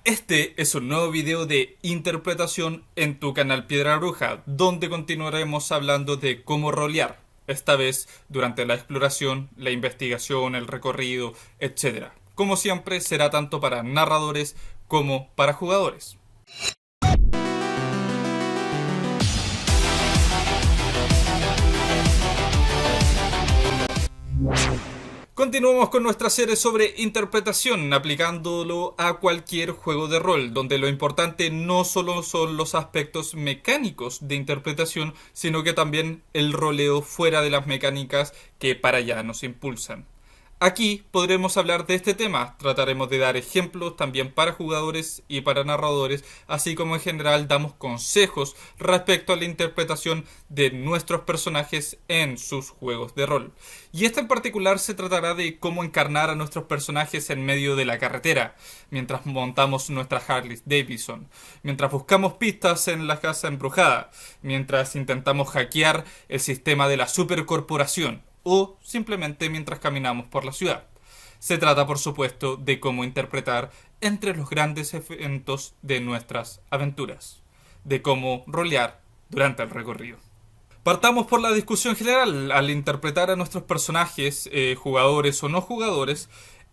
Este es un nuevo video de interpretación en tu canal Piedra Bruja, donde continuaremos hablando de cómo rolear, esta vez durante la exploración, la investigación, el recorrido, etc. Como siempre, será tanto para narradores como para jugadores. Continuamos con nuestra serie sobre interpretación, aplicándolo a cualquier juego de rol, donde lo importante no solo son los aspectos mecánicos de interpretación, sino que también el roleo fuera de las mecánicas que para allá nos impulsan. Aquí podremos hablar de este tema, trataremos de dar ejemplos también para jugadores y para narradores, así como en general damos consejos respecto a la interpretación de nuestros personajes en sus juegos de rol. Y esta en particular se tratará de cómo encarnar a nuestros personajes en medio de la carretera, mientras montamos nuestra Harley Davidson, mientras buscamos pistas en la casa embrujada, mientras intentamos hackear el sistema de la supercorporación, o simplemente mientras caminamos por la ciudad. Se trata, por supuesto, de cómo interpretar entre los grandes eventos de nuestras aventuras, de cómo rolear durante el recorrido. Partamos por la discusión general. Al interpretar a nuestros personajes, jugadores o no jugadores,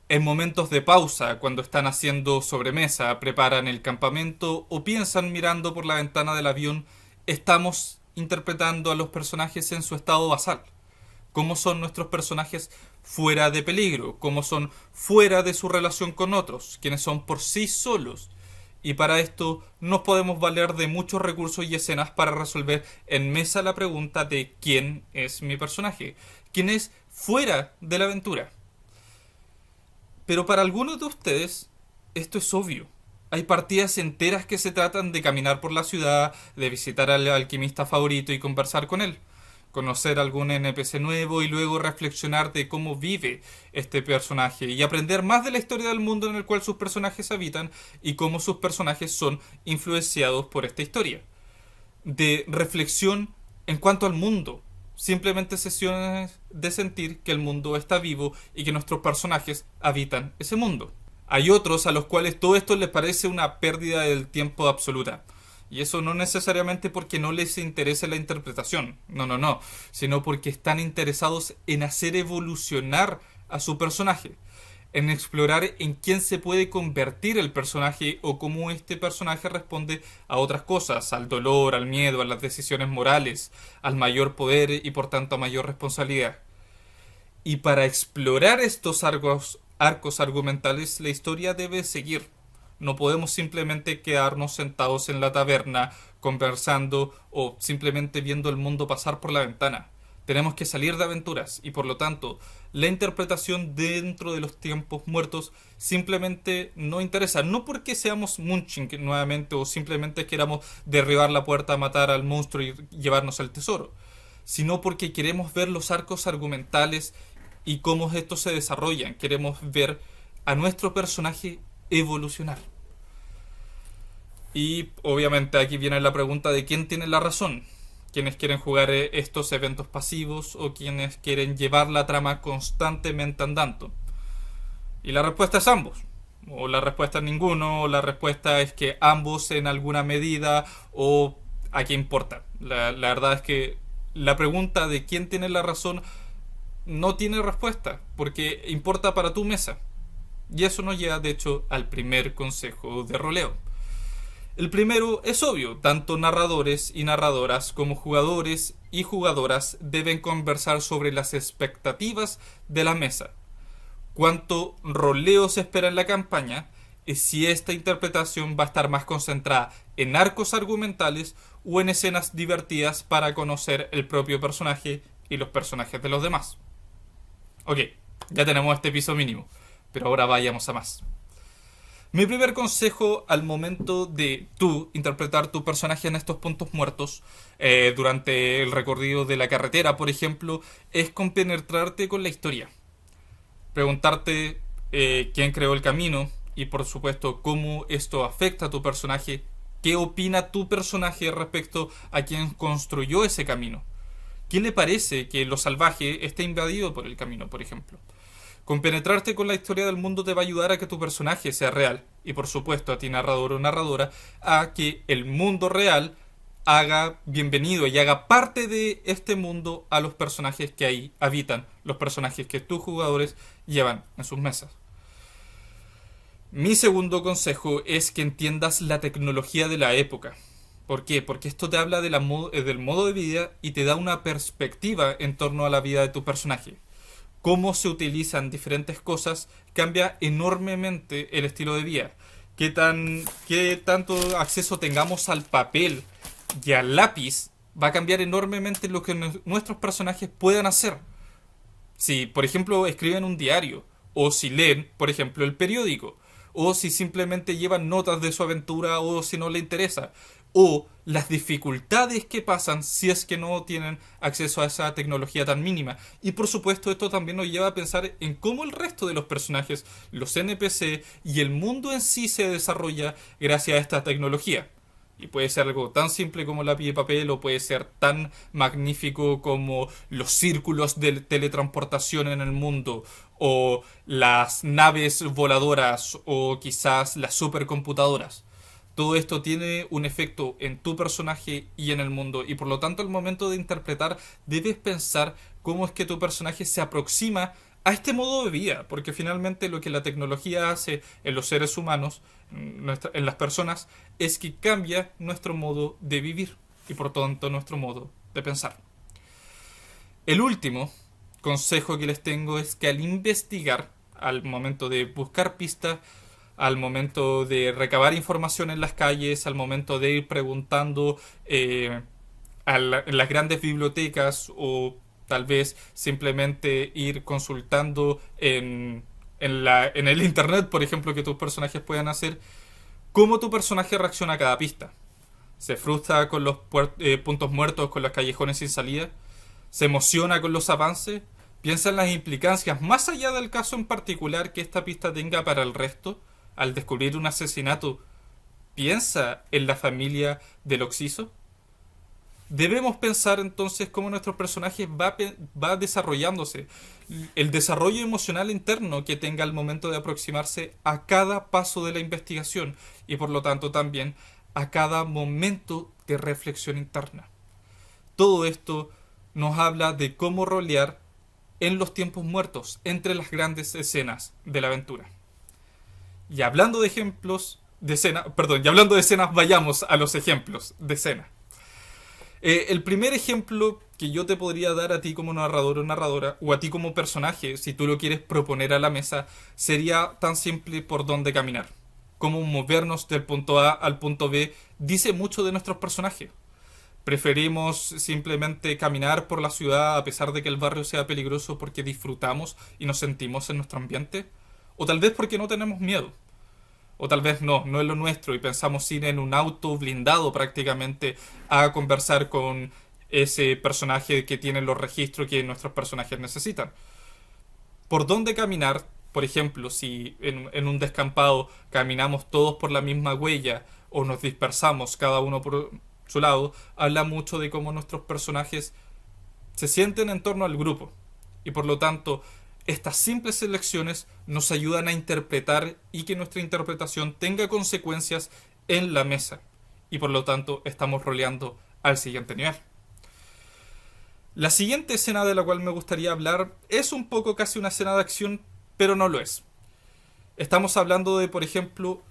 en momentos de pausa, cuando están haciendo sobremesa, preparan el campamento o piensan mirando por la ventana del avión, estamos interpretando a los personajes en su estado basal. Cómo son nuestros personajes fuera de peligro, cómo son fuera de su relación con otros, quienes son por sí solos. Y para esto nos podemos valer de muchos recursos y escenas para resolver en mesa la pregunta de quién es mi personaje, quién es fuera de la aventura. Pero para algunos de ustedes esto es obvio. Hay partidas enteras que se tratan de caminar por la ciudad, de visitar al alquimista favorito y conversar con él, conocer algún NPC nuevo y luego reflexionar de cómo vive este personaje y aprender más de la historia del mundo en el cual sus personajes habitan y cómo sus personajes son influenciados por esta historia. De reflexión en cuanto al mundo, simplemente sesiones de sentir que el mundo está vivo y que nuestros personajes habitan ese mundo. Hay otros a los cuales todo esto les parece una pérdida del tiempo absoluta. Y eso no necesariamente porque no les interese la interpretación, no, sino porque están interesados en hacer evolucionar a su personaje, en explorar en quién se puede convertir el personaje o cómo este personaje responde a otras cosas, al dolor, al miedo, a las decisiones morales, al mayor poder y por tanto a mayor responsabilidad. Y para explorar estos arcos argumentales, la historia debe seguir. No podemos simplemente quedarnos sentados en la taberna, conversando o simplemente viendo el mundo pasar por la ventana. Tenemos que salir de aventuras y por lo tanto la interpretación dentro de los tiempos muertos simplemente no interesa. No porque seamos Munchkin nuevamente o simplemente queramos derribar la puerta, matar al monstruo y llevarnos el tesoro, sino porque queremos ver los arcos argumentales y cómo estos se desarrollan. Queremos ver a nuestro personaje evolucionar. Y obviamente aquí viene la pregunta de quién tiene la razón. Quienes quieren jugar estos eventos pasivos o quienes quieren llevar la trama constantemente andando. Y la respuesta es ambos. O la respuesta es ninguno, o la respuesta es que ambos en alguna medida, o a qué importa. La verdad es que la pregunta de quién tiene la razón no tiene respuesta, porque importa para tu mesa. Y eso nos lleva, de hecho, al primer consejo de roleo. El primero es obvio, tanto narradores y narradoras como jugadores y jugadoras deben conversar sobre las expectativas de la mesa, cuánto roleo se espera en la campaña y si esta interpretación va a estar más concentrada en arcos argumentales o en escenas divertidas para conocer el propio personaje y los personajes de los demás. Ok, ya tenemos este piso mínimo, pero ahora vayamos a más. Mi primer consejo al momento de tú interpretar tu personaje en estos puntos muertos, durante el recorrido de la carretera, por ejemplo, es compenetrarte con la historia. Preguntarte quién creó el camino y, por supuesto, cómo esto afecta a tu personaje, qué opina tu personaje respecto a quien construyó ese camino. ¿Qué le parece que lo salvaje esté invadido por el camino, por ejemplo? Compenetrarte con la historia del mundo te va a ayudar a que tu personaje sea real. Y por supuesto a ti, narrador o narradora, a que el mundo real haga bienvenido y haga parte de este mundo a los personajes que ahí habitan, los personajes que tus jugadores llevan en sus mesas. Mi segundo consejo es que entiendas la tecnología de la época. ¿Por qué? Porque esto te habla de del modo de vida y te da una perspectiva en torno a la vida de tu personaje. Cómo se utilizan diferentes cosas cambia enormemente el estilo de vida. Qué tanto acceso tengamos al papel y al lápiz va a cambiar enormemente lo que nuestros personajes puedan hacer. Si, por ejemplo, escriben un diario, o si leen, por ejemplo, el periódico, o si simplemente llevan notas de su aventura, o si no le interesa, o las dificultades que pasan si es que no tienen acceso a esa tecnología tan mínima. Y por supuesto esto también nos lleva a pensar en cómo el resto de los personajes, los NPC y el mundo en sí se desarrolla gracias a esta tecnología. Y puede ser algo tan simple como lápiz y papel, o puede ser tan magnífico como los círculos de teletransportación en el mundo, o las naves voladoras, o quizás las supercomputadoras. Todo esto tiene un efecto en tu personaje y en el mundo, y por lo tanto al momento de interpretar debes pensar cómo es que tu personaje se aproxima a este modo de vida, porque finalmente lo que la tecnología hace en los seres humanos, en las personas, es que cambia nuestro modo de vivir y por tanto nuestro modo de pensar. El último consejo que les tengo es que al investigar, al momento de buscar pistas, al momento de recabar información en las calles, al momento de ir preguntando en las grandes bibliotecas, o tal vez simplemente ir consultando en el internet, por ejemplo, que tus personajes puedan hacer, cómo tu personaje reacciona a cada pista. ¿Se frustra con los puntos muertos, con los callejones sin salida? ¿Se emociona con los avances? ¿Piensa en las implicancias más allá del caso en particular que esta pista tenga para el resto? Al descubrir un asesinato, ¿piensa en la familia del occiso? Debemos pensar entonces cómo nuestro personaje va desarrollándose, el desarrollo emocional interno que tenga al momento de aproximarse a cada paso de la investigación y por lo tanto también a cada momento de reflexión interna. Todo esto nos habla de cómo rolear en los tiempos muertos, entre las grandes escenas de la aventura. Y hablando de ejemplos de escena, y hablando de escenas, vayamos a los ejemplos de escena. El primer ejemplo que yo te podría dar a ti como narrador o narradora, o a ti como personaje, si tú lo quieres proponer a la mesa, sería tan simple por dónde caminar. Cómo movernos del punto A al punto B dice mucho de nuestros personajes. Preferimos simplemente caminar por la ciudad a pesar de que el barrio sea peligroso porque disfrutamos y nos sentimos en nuestro ambiente, o tal vez porque no tenemos miedo. O tal vez no es lo nuestro y pensamos ir en un auto blindado prácticamente a conversar con ese personaje que tiene los registros que nuestros personajes necesitan. ¿Por dónde caminar? Por ejemplo, si en un descampado caminamos todos por la misma huella o nos dispersamos cada uno por su lado, habla mucho de cómo nuestros personajes se sienten en torno al grupo. Y por lo tanto, estas simples elecciones nos ayudan a interpretar y que nuestra interpretación tenga consecuencias en la mesa. Y por lo tanto, estamos roleando al siguiente nivel. La siguiente escena de la cual me gustaría hablar es un poco casi una escena de acción, pero no lo es. Estamos hablando de, por ejemplo,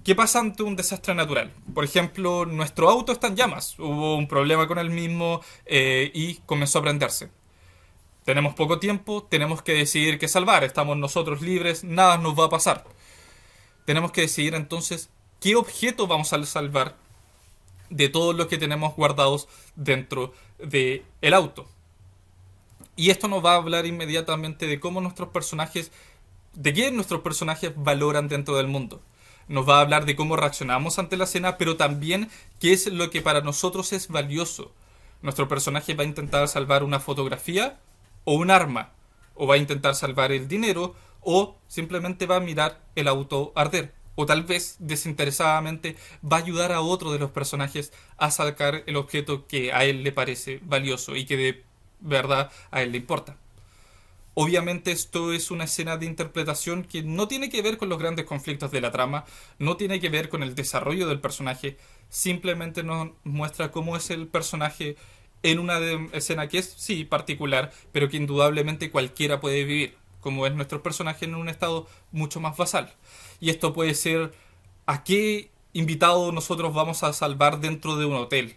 ¿qué pasa ante un desastre natural? Por ejemplo, nuestro auto está en llamas, hubo un problema con el mismo y comenzó a prenderse. Tenemos poco tiempo, tenemos que decidir qué salvar, estamos nosotros libres, nada nos va a pasar. Tenemos que decidir entonces qué objeto vamos a salvar de todos los que tenemos guardados dentro del auto. Y esto nos va a hablar inmediatamente de cómo nuestros personajes, de qué nuestros personajes valoran dentro del mundo. Nos va a hablar de cómo reaccionamos ante la escena, pero también qué es lo que para nosotros es valioso. Nuestro personaje va a intentar salvar una fotografía o un arma, o va a intentar salvar el dinero, o simplemente va a mirar el auto arder, o tal vez desinteresadamente va a ayudar a otro de los personajes a sacar el objeto que a él le parece valioso y que de verdad a él le importa. Obviamente esto es una escena de interpretación que no tiene que ver con los grandes conflictos de la trama, no tiene que ver con el desarrollo del personaje, simplemente nos muestra cómo es el personaje en una escena que es, sí, particular, pero que indudablemente cualquiera puede vivir, como es nuestro personaje en un estado mucho más basal. Y esto puede ser a qué invitado nosotros vamos a salvar dentro de un hotel.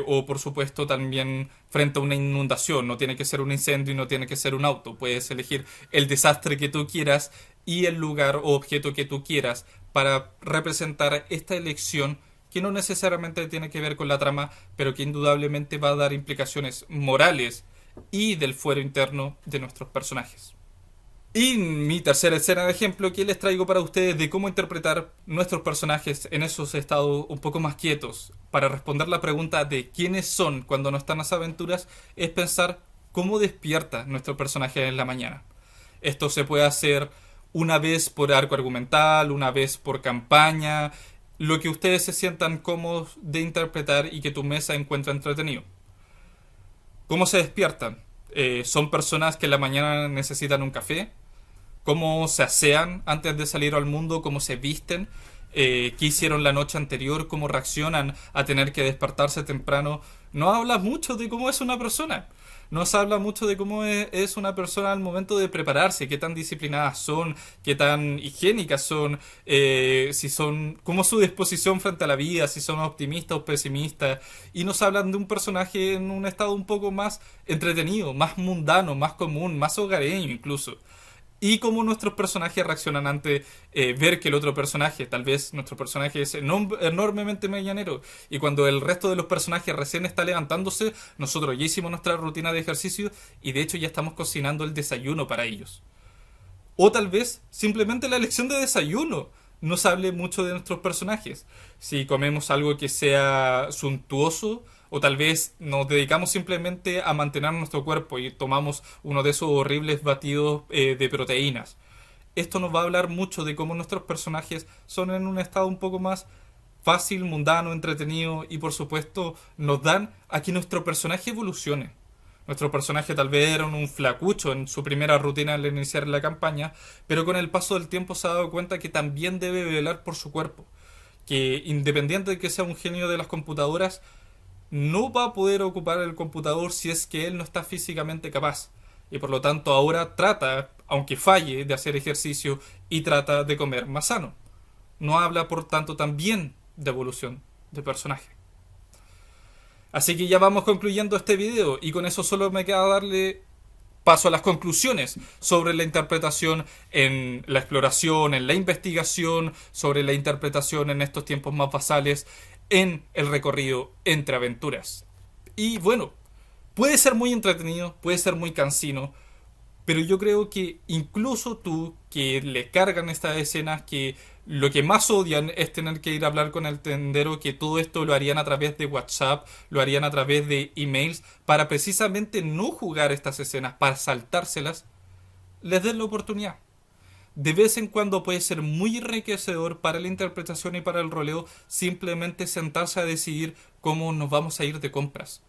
O por supuesto también frente a una inundación. No tiene que ser un incendio y no tiene que ser un auto. Puedes elegir el desastre que tú quieras y el lugar o objeto que tú quieras para representar esta elección que no necesariamente tiene que ver con la trama, pero que indudablemente va a dar implicaciones morales y del fuero interno de nuestros personajes. Y mi tercera escena de ejemplo que les traigo para ustedes de cómo interpretar nuestros personajes en esos estados un poco más quietos para responder la pregunta de quiénes son cuando no están en las aventuras es pensar cómo despierta nuestro personaje en la mañana. Esto se puede hacer una vez por arco argumental, una vez por campaña, lo que ustedes se sientan cómodos de interpretar y que tu mesa encuentre entretenido. ¿Cómo se despiertan? ¿Son personas que en la mañana necesitan un café? ¿Cómo se asean antes de salir al mundo? ¿Cómo se visten? ¿Qué hicieron la noche anterior? ¿Cómo reaccionan a tener que despertarse temprano? No habla mucho de cómo es una persona. No se habla mucho de cómo es una persona al momento de prepararse, qué tan disciplinadas son, qué tan higiénicas son, si son, cómo es su disposición frente a la vida, si son optimistas o pesimistas. Y nos hablan de un personaje en un estado un poco más entretenido, más mundano, más común, más hogareño incluso. Y cómo nuestros personajes reaccionan ante ver que el otro personaje, tal vez nuestro personaje es enormemente mañanero, y cuando el resto de los personajes recién está levantándose, nosotros ya hicimos nuestra rutina de ejercicio y de hecho ya estamos cocinando el desayuno para ellos. O tal vez simplemente la elección de desayuno nos hable mucho de nuestros personajes. Si comemos algo que sea suntuoso, o tal vez nos dedicamos simplemente a mantener nuestro cuerpo y tomamos uno de esos horribles batidos de proteínas. Esto nos va a hablar mucho de cómo nuestros personajes son en un estado un poco más fácil, mundano, entretenido y por supuesto nos dan a que nuestro personaje evolucione. Nuestro personaje tal vez era un flacucho en su primera rutina al iniciar la campaña, pero con el paso del tiempo se ha dado cuenta que también debe velar por su cuerpo, que independiente de que sea un genio de las computadoras, no va a poder ocupar el computador si es que él no está físicamente capaz. Y por lo tanto ahora trata, aunque falle, de hacer ejercicio y trata de comer más sano. No habla por tanto también de evolución de personaje. Así que ya vamos concluyendo este video y con eso solo me queda darle paso a las conclusiones sobre la interpretación en la exploración, en la investigación, sobre la interpretación en estos tiempos más basales, en el recorrido entre aventuras. Y bueno, puede ser muy entretenido, puede ser muy cansino, pero yo creo que incluso tú, que le cargan estas escenas, que lo que más odian es tener que ir a hablar con el tendero, que todo esto lo harían a través de WhatsApp, lo harían a través de emails, para precisamente no jugar estas escenas, para saltárselas, les den la oportunidad. De vez en cuando puede ser muy enriquecedor para la interpretación y para el roleo simplemente sentarse a decidir cómo nos vamos a ir de compras,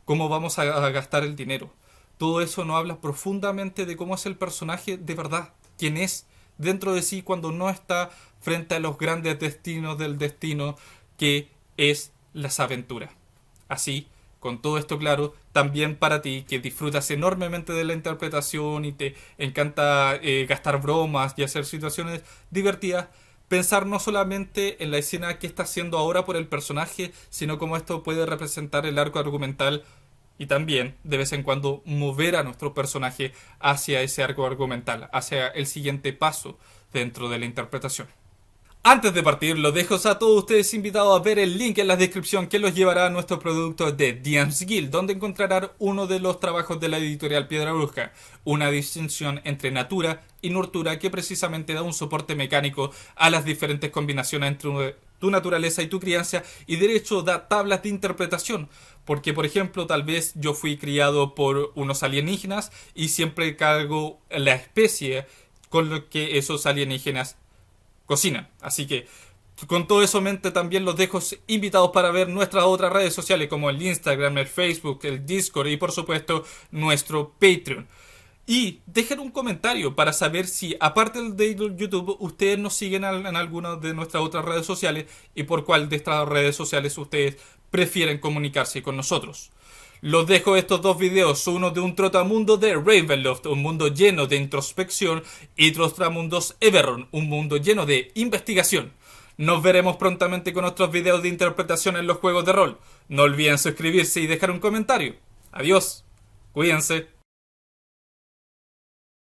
cómo vamos a gastar el dinero. Todo eso nos habla profundamente de cómo es el personaje de verdad, quién es dentro de sí cuando no está frente a los grandes destinos del destino que es las aventuras. Así, con todo esto claro, también para ti que disfrutas enormemente de la interpretación y te encanta gastar bromas y hacer situaciones divertidas, pensar no solamente en la escena que está haciendo ahora por el personaje, sino cómo esto puede representar el arco argumental y también, de vez en cuando, mover a nuestro personaje hacia ese arco argumental, hacia el siguiente paso dentro de la interpretación. Antes de partir, los dejo a todos ustedes invitados a ver el link en la descripción que los llevará a nuestro producto de DM's Guild, donde encontrarán uno de los trabajos de la editorial Piedra Bruja, una distinción entre natura y nurtura que precisamente da un soporte mecánico a las diferentes combinaciones entre tu naturaleza y tu crianza, y de hecho da tablas de interpretación, porque por ejemplo tal vez yo fui criado por unos alienígenas y siempre cargo la especie con lo que esos alienígenas cocinan. Así que con todo eso en mente también los dejo invitados para ver nuestras otras redes sociales como el Instagram, el Facebook, el Discord y por supuesto nuestro Patreon. Y dejen un comentario para saber si, aparte de YouTube, ustedes nos siguen en alguna de nuestras otras redes sociales y por cuál de estas redes sociales ustedes prefieren comunicarse con nosotros. Los dejo estos dos videos, uno de un trotamundo de Ravenloft, un mundo lleno de introspección, y Trotamundos Everron, un mundo lleno de investigación. Nos veremos prontamente con otros videos de interpretación en los juegos de rol. No olviden suscribirse y dejar un comentario. Adiós. Cuídense.